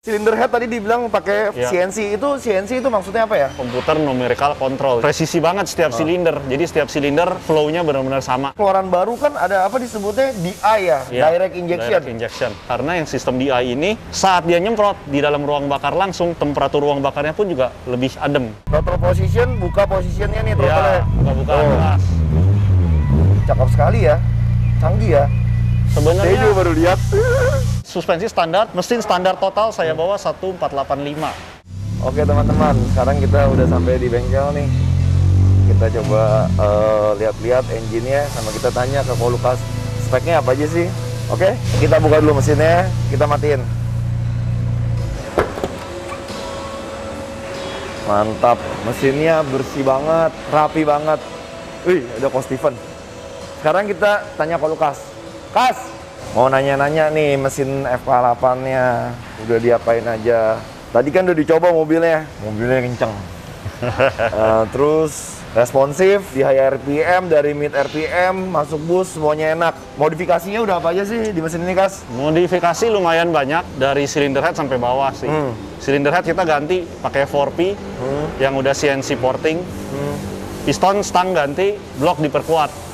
Cylinder head tadi dibilang pakai CNC. CNC itu maksudnya apa ya? Komputer numerical control. Presisi banget setiap silinder. Jadi setiap silinder flow-nya benar-benar sama. Keluaran baru kan ada apa disebutnya DI ya? Direct injection. Direct injection. Karena yang sistem DI ini saat dia nyemprot di dalam ruang bakar langsung, temperatur ruang bakarnya pun juga lebih adem. Throttle position, buka posisinya nih throttle-nya. Buka jelas. Cakep sekali ya. Canggih ya. Sebenarnya saya juga baru lihat. Suspensi standar, mesin standar total saya bawa 1485. Oke teman-teman, sekarang kita udah sampai di bengkel nih. Kita coba lihat-lihat engine-nya, sama kita tanya ke Ko Lukas speknya apa aja sih. Oke, kita buka dulu mesinnya, kita matiin. Mantap, mesinnya bersih banget, rapi banget. Wih, ada Ko Steven. Sekarang kita tanya Ko Lukas. Kas, mau nanya-nanya nih mesin FK8-nya udah diapain aja. Tadi kan udah dicoba mobilnya kenceng. Terus responsif, di high RPM, dari mid RPM, masuk bus, semuanya enak. Modifikasinya udah apa aja sih di mesin ini, Kas? Modifikasi lumayan banyak, dari cylinder head sampai bawah sih. Cylinder head kita ganti pakai 4P, yang udah CNC porting. Piston stang ganti, blok diperkuat.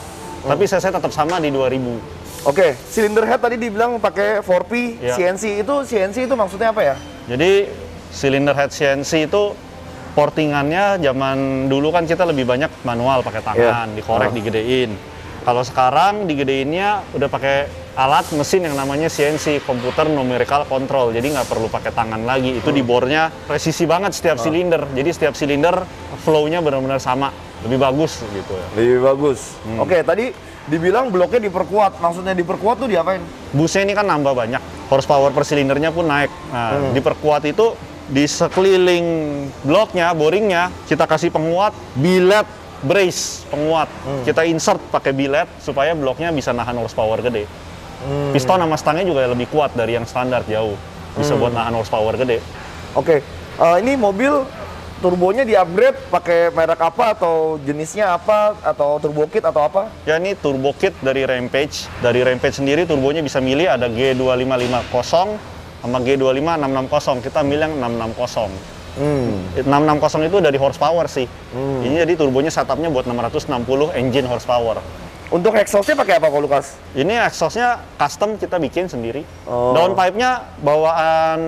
Tapi cc tetap sama di 2000. Oke, cylinder head tadi dibilang pakai 4P, CNC itu maksudnya apa ya? Jadi cylinder head CNC itu portingannya zaman dulu kan kita lebih banyak manual pakai tangan, dikorek, digedein. Kalau sekarang digedeinnya udah pakai alat mesin yang namanya CNC, komputer numerical control. Jadi nggak perlu pakai tangan lagi. Itu di bornya presisi banget setiap silinder. Jadi setiap silinder flow-nya benar-benar sama, lebih bagus gitu ya. Lebih bagus. Oke, tadi dibilang bloknya diperkuat. Maksudnya diperkuat tuh diapain? Busnya ini kan nambah banyak. Horsepower per silindernya pun naik. Nah, diperkuat itu di sekeliling bloknya, boringnya, kita kasih penguat, billet brace penguat. Kita insert pakai billet supaya bloknya bisa nahan horsepower gede. Piston sama stangnya juga lebih kuat dari yang standar jauh. Bisa buat nahan horsepower gede. Oke, ini mobil turbonya di-upgrade pakai merek apa atau jenisnya apa atau turbo kit atau apa? Ya ini turbo kit dari Rampage. Dari Rampage sendiri turbonya bisa milih ada G2550 sama G25660. Kita milih yang 660. 660 itu dari horsepower sih. Ini jadi turbonya setupnya buat 660 engine horsepower. Untuk exhaustnya pakai apa, Ko Lukas? Ini exhaustnya custom kita bikin sendiri. Downpipe-nya bawaan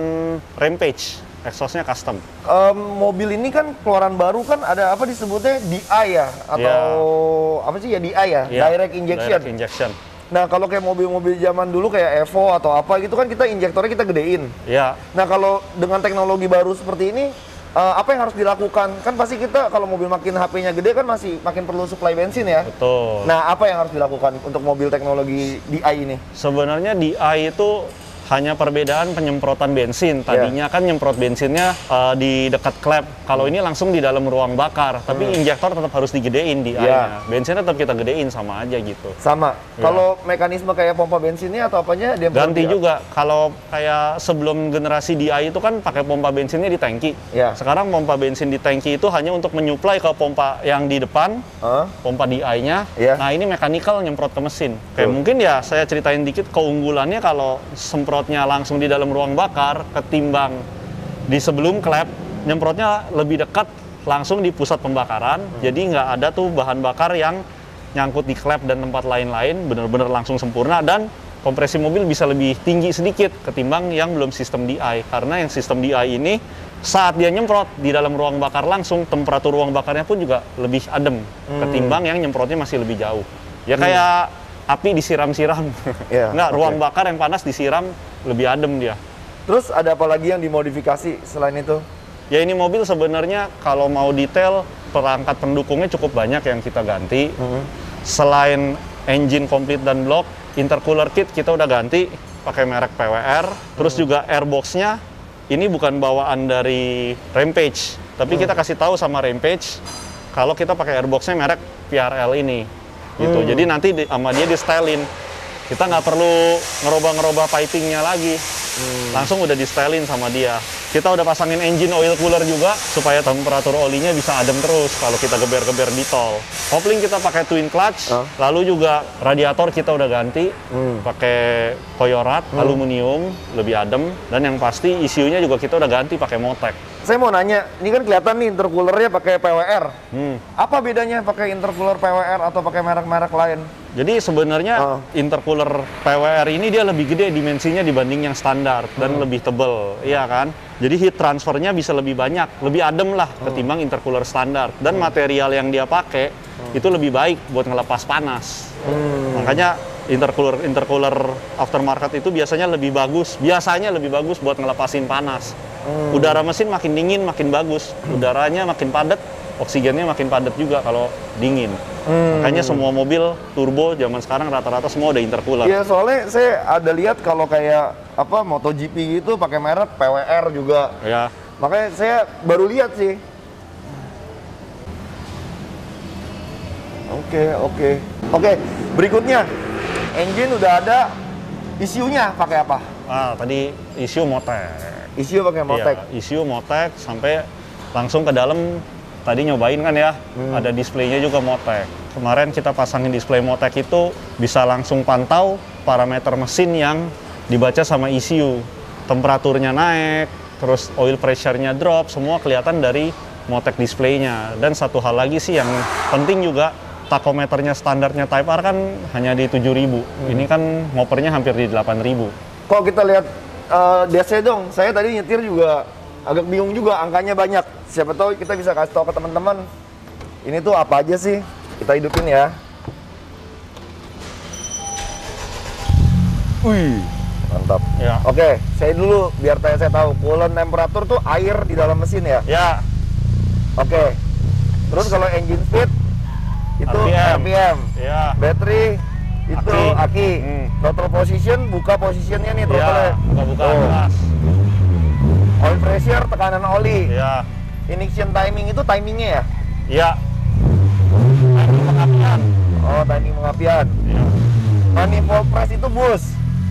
Rampage. Exhaustnya custom. Mobil ini kan keluaran baru kan ada apa disebutnya DI ya? Atau apa sih ya DI ya? Direct injection. Direct injection. Nah kalau kayak mobil-mobil zaman dulu kayak Evo atau apa gitu kan kita injektornya kita gedein. Iya. Nah kalau dengan teknologi baru seperti ini, apa yang harus dilakukan? Kan pasti kita kalau mobil makin HP-nya gede kan masih makin perlu suplai bensin ya? Betul. Nah apa yang harus dilakukan untuk mobil teknologi DI ini? Sebenarnya DI itu hanya perbedaan penyemprotan bensin. Tadinya kan nyemprot bensinnya di dekat klep. Kalau ini langsung di dalam ruang bakar. Tapi injektor tetap harus digedein DI-nya. Bensinnya tetap kita gedein sama aja gitu. Sama. Kalau mekanisme kayak pompa bensinnya atau apanya dia ganti juga. Kalau kayak sebelum generasi DI itu kan pakai pompa bensinnya di tangki. Sekarang pompa bensin di tangki itu hanya untuk menyuplai ke pompa yang di depan, pompa DI-nya. Nah ini mechanical nyemprot ke mesin. Kayak mungkin ya saya ceritain dikit keunggulannya kalau semprotnya langsung di dalam ruang bakar ketimbang di sebelum klep, nyemprotnya lebih dekat langsung di pusat pembakaran. Jadi nggak ada tuh bahan bakar yang nyangkut di klep dan tempat lain-lain, bener-bener langsung sempurna, dan kompresi mobil bisa lebih tinggi sedikit ketimbang yang belum sistem DI. Karena yang sistem DI ini saat dia nyemprot di dalam ruang bakar langsung, temperatur ruang bakarnya pun juga lebih adem ketimbang yang nyemprotnya masih lebih jauh. Ya kayak api disiram-siram. Nggak, ruang bakar yang panas disiram lebih adem dia. Terus ada apa lagi yang dimodifikasi selain itu? Ya ini mobil sebenarnya kalau mau detail, perangkat pendukungnya cukup banyak yang kita ganti. Selain engine komplit dan blok, intercooler kit kita udah ganti pakai merek PWR. Terus juga airbox-nya ini bukan bawaan dari Rampage, tapi kita kasih tahu sama Rampage kalau kita pakai airbox-nya merek PRL ini. Gitu. Jadi nanti sama dia di stylein. Kita nggak perlu ngerubah-ngerubah pipingnya lagi. langsung udah di-setelin sama dia. Kita udah pasangin engine oil cooler juga supaya temperatur olinya bisa adem terus kalau kita geber-geber di tol. Kopling kita pakai twin clutch, lalu juga radiator kita udah ganti pakai Koyorat aluminium, lebih adem, dan yang pasti ECU-nya juga kita udah ganti pakai Motec. Saya mau nanya, ini kan kelihatan nih intercoolernya pakai PWR. Apa bedanya pakai intercooler PWR atau pakai merek-merek lain? Jadi sebenarnya intercooler PWR ini dia lebih gede dimensinya dibanding yang standar dan lebih tebel, iya kan? Jadi heat transfernya bisa lebih banyak, lebih adem lah ketimbang intercooler standar. Dan material yang dia pakai itu lebih baik buat ngelepas panas. Makanya intercooler aftermarket itu biasanya lebih bagus buat ngelepasin panas. Udara mesin makin dingin makin bagus, udaranya makin padat, oksigennya makin padat juga kalau dingin. Makanya semua mobil turbo zaman sekarang rata-rata semua ada intercooler. Iya, soalnya saya ada lihat kalau kayak MotoGP gitu pakai merek PWR juga. Ya. Makanya saya baru lihat sih. Oke, berikutnya engine udah ada, ECU-nya pakai apa? Tadi ECU Motec. ECU pakai Motec. Iya, ECU Motec sampai langsung ke dalam. Tadi nyobain kan ya, ada displaynya juga Motec. Kemarin kita pasangin display Motec itu bisa langsung pantau parameter mesin yang dibaca sama ECU. Temperaturnya naik, terus oil pressure-nya drop, semua kelihatan dari Motec displaynya. Dan satu hal lagi sih yang penting juga, tachometernya standarnya Type R kan hanya di 7.000. Ini kan ngopernya hampir di 8.000. Kok kita lihat DC dong, saya tadi nyetir juga agak bingung juga, angkanya banyak. Siapa tahu kita bisa kasih tahu ke teman-teman ini tuh apa aja sih. Kita hidupin ya. Wih, mantap ya. Oke, saya dulu biar saya tahu, coolant temperatur tuh air di dalam mesin ya. Ya. Oke, terus kalau engine speed itu RPM. Ya. Battery itu aki. Throttle position, buka posisinya nih throttle-nya. Buka keras. Oil pressure, tekanan oli. Iya. Ignition timing itu timingnya ya? Iya. Timing pengapian. Oh, timing pengapian. Iya. Manifold press itu bus.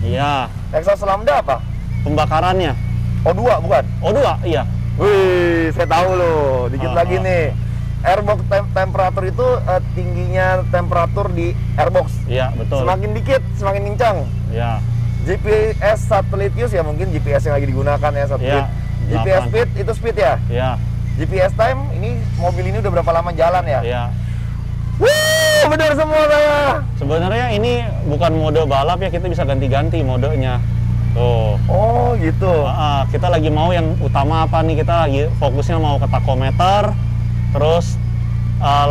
Iya. Exhaust lambda apa? Pembakarannya. O2 bukan? O2, iya. Wih, saya tahu loh. Dikit lagi nih. Airbox temperatur itu tingginya temperatur di airbox. Iya, betul. Semakin dikit, semakin kencang. Iya. GPS satelit use ya, mungkin GPS yang lagi digunakan ya, satelit. Ya, GPS speed itu speed ya? Iya. GPS time, ini mobil ini udah berapa lama jalan ya? Iya. Wuh, benar semua saya. Sebenarnya ini bukan mode balap ya, kita bisa ganti-ganti modenya. Tuh. Oh gitu. Kita lagi mau yang utama apa nih, kita lagi fokusnya mau ke tachometer, terus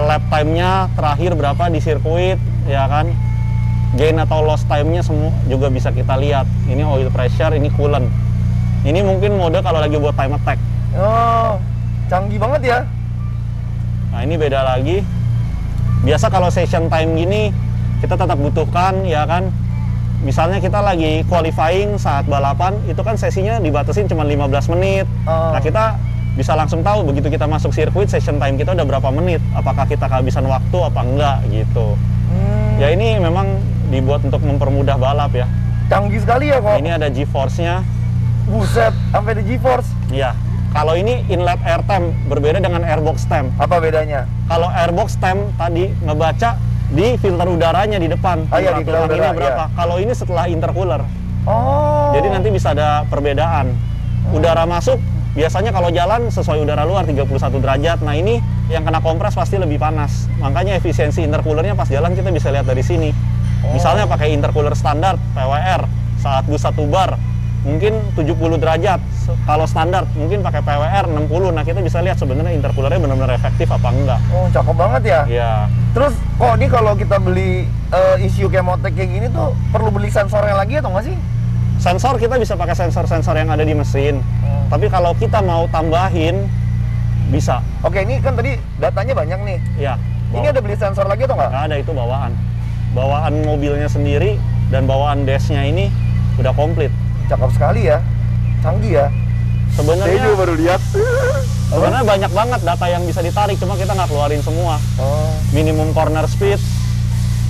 lap time-nya terakhir berapa di sirkuit, ya kan? Gain atau loss time-nya semua juga bisa kita lihat. Ini oil pressure, ini coolant. Ini mungkin mode kalau lagi buat time attack. Oh, canggih banget ya. Nah, ini beda lagi. Biasa kalau session time gini, kita tetap butuhkan, ya kan? Misalnya kita lagi qualifying saat balapan, itu kan sesinya dibatasin cuma 15 menit. Nah, kita bisa langsung tahu begitu kita masuk sirkuit, session time kita udah berapa menit. Apakah kita kehabisan waktu apa enggak, gitu. Ya ini memang dibuat untuk mempermudah balap ya. Canggih sekali ya kok. Ini ada G-force-nya. Buset, sampai ada G-force. Iya. Kalau ini inlet air temp, berbeda dengan airbox temp. Apa bedanya? Kalau airbox temp tadi ngebaca di filter udaranya di depan. Iya, di filter udara, berapa? Iya. Kalau ini setelah intercooler. Oh. Jadi nanti bisa ada perbedaan. Udara masuk, biasanya kalau jalan sesuai udara luar 31 derajat. Nah ini yang kena kompres pasti lebih panas. Makanya efisiensi intercoolernya pas jalan kita bisa lihat dari sini. Misalnya pakai intercooler standar PWR saat bus 1 bar mungkin 70 derajat. Kalau standar mungkin pakai PWR 60. Nah, kita bisa lihat sebenarnya intercoolernya benar-benar efektif apa enggak. Oh, cakep banget ya. Iya. Terus kok ini kalau kita beli ECU kayak Motec kayak gini tuh perlu beli sensornya lagi atau nggak sih? Sensor kita bisa pakai sensor-sensor yang ada di mesin. Tapi kalau kita mau tambahin bisa. Oke, ini kan tadi datanya banyak nih. Iya. Ini ada beli sensor lagi atau nggak? Nggak ada, itu bawaan. Bawaan mobilnya sendiri dan bawaan dashnya ini udah komplit. Cakep sekali ya, canggih ya. Sebenarnya saya juga baru lihat. Sebenarnya banyak banget data yang bisa ditarik, cuma kita nggak keluarin semua. Minimum corner speed,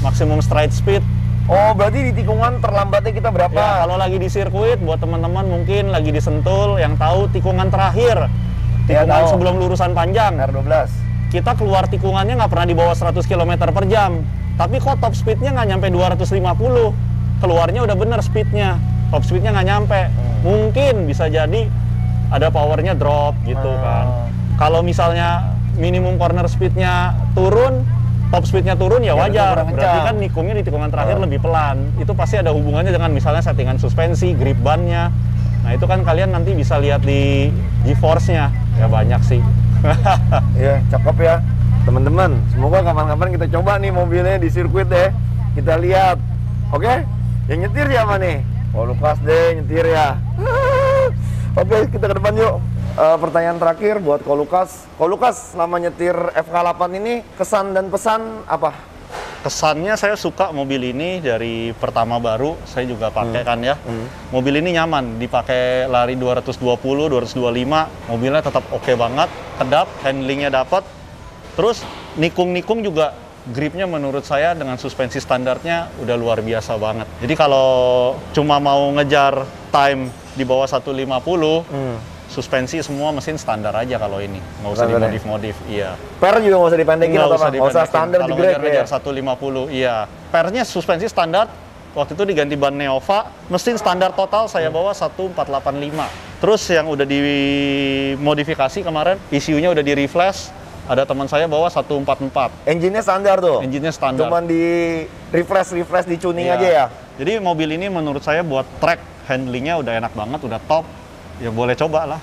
maksimum stride speed, Oh, berarti di tikungan terlambatnya kita berapa? Ya, kalau lagi di sirkuit, buat teman-teman mungkin lagi di Sentul, yang tahu tikungan terakhir, tikungan sebelum lurusan panjang. R12. Kita keluar tikungannya nggak pernah di bawah 100 km per jam. Tapi kok top speednya nggak nyampe 250. Keluarnya udah bener speednya, top speednya nggak nyampe. Mungkin bisa jadi ada powernya drop gitu kan. Kalau misalnya minimum corner speednya turun, top speednya turun ya wajar. Berarti kan nikungnya di tikungan terakhir lebih pelan. Itu pasti ada hubungannya dengan misalnya settingan suspensi, grip ban-nya. Nah itu kan kalian nanti bisa lihat di G-force-nya. Ya banyak sih. Iya, cakep ya. Teman-teman, semoga kapan-kapan kita coba nih mobilnya di sirkuit deh. Kita lihat. Oke? Yang nyetir siapa nih? Oh, Lukas deh nyetir ya. Oke, kita ke depan yuk. Pertanyaan terakhir buat Ko Lukas. Ko Lukas, selama nyetir FK8 ini, kesan dan pesan apa? Kesannya saya suka mobil ini dari pertama baru, saya juga pakai kan ya. Mobil ini nyaman, dipakai lari 220, 225, mobilnya tetap oke banget, kedap, handlingnya dapat. Terus nikung-nikung juga gripnya menurut saya dengan suspensi standarnya udah luar biasa banget. Jadi kalau cuma mau ngejar time di bawah 150, suspensi semua mesin standar aja kalau ini, nggak usah dimodif-modif. Iya. Per juga nggak usah dipendekin atau apa? Nggak usah standar kalau jegrek ya? 150, iya. Pernya suspensi standar, waktu itu diganti ban Neova, mesin standar total saya bawa 1485. Terus yang udah dimodifikasi kemarin, ECU-nya udah di-reflash, ada teman saya bawa 144. Engine-nya standar tuh? Engine-nya standar. Cuman di refresh, di tuning aja ya? Jadi mobil ini menurut saya buat track, handlingnya udah enak banget, udah top. Ya boleh coba lah.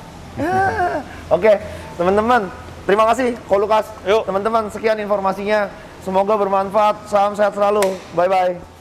Oke, teman-teman, terima kasih Ko Lukas. Teman-teman, sekian informasinya. Semoga bermanfaat. Salam sehat selalu. Bye-bye.